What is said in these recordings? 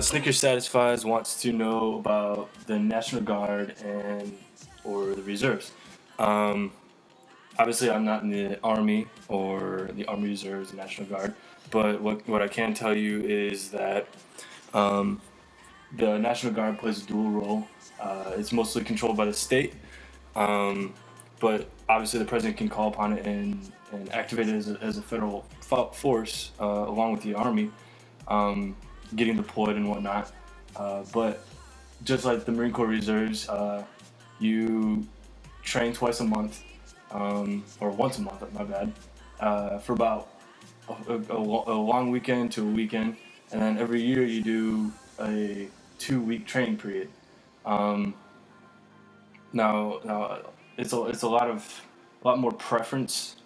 Snickers Satisfies wants to know about the National Guard and or the reserves. Um, Obviously, I'm not in the Army or the Army Reserves, the National Guard, but what I can tell you is that um, the National Guard plays a dual role. It's mostly controlled by the state, um, but obviously the president can call upon it and activate it as a federal force along with the Army, getting deployed and whatnot. But just like the Marine Corps Reserves, you train twice a month, or once a month, my bad, for about a long weekend to a weekend, and then every year you do a 2-week training period. Um, now it's a lot more preference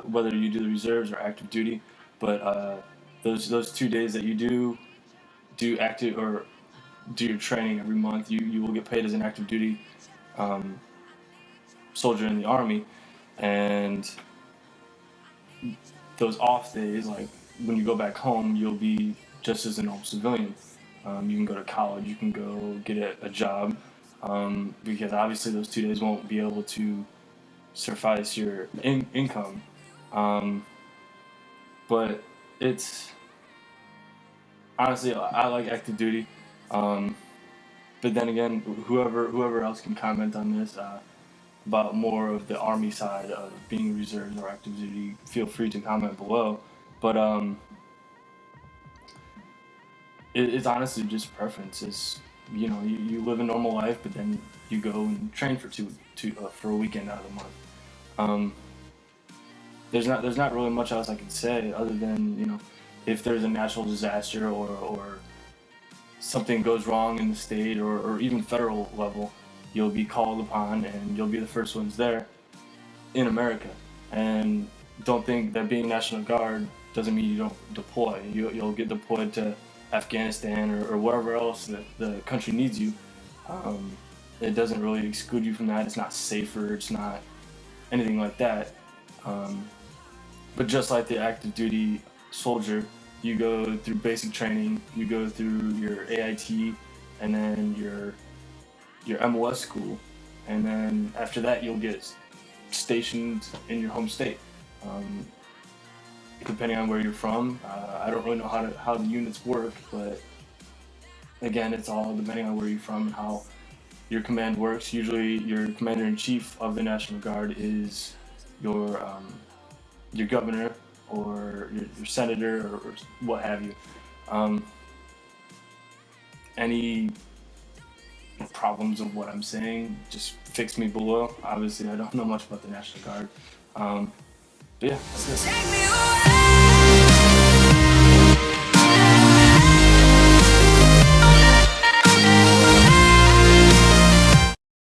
whether you do the reserves or active duty, but those 2 days that you do active or do your training every month, you will get paid as an active duty um, soldier in the Army, and those off days, like when you go back home, you'll be just as a normal civilian. You can go to college, you can go get a job, because obviously those 2 days won't be able to suffice your income. Um, but it's honestly, I like active duty. Um, but then again, whoever else can comment on this about more of the Army side of being reserves or active duty, feel free to comment below. But it's honestly just preferences. You live a normal life, but then you go and train for for a weekend out of the month. Um, there's not really much else I can say other than if there's a natural disaster or something goes wrong in the state or even federal level, you'll be called upon and you'll be the first ones there in America. And don't think that being National Guard doesn't mean you don't deploy. You'll get deployed to Afghanistan or wherever else that the country needs you. It doesn't really exclude you from that. It's not safer. It's not anything like that. But just like the active duty soldier, you go through basic training, you go through your AIT, and then your MOS school, and then after that you'll get stationed in your home state. Depending on where you're from, I don't really know how the units work, but again, it's all depending on where you're from and how your command works. Usually, your commander-in-chief of the National Guard is your governor or your senator or what have you. Any problems of what I'm saying, just fix me below. Obviously, I don't know much about the National Guard. But yeah, that's it.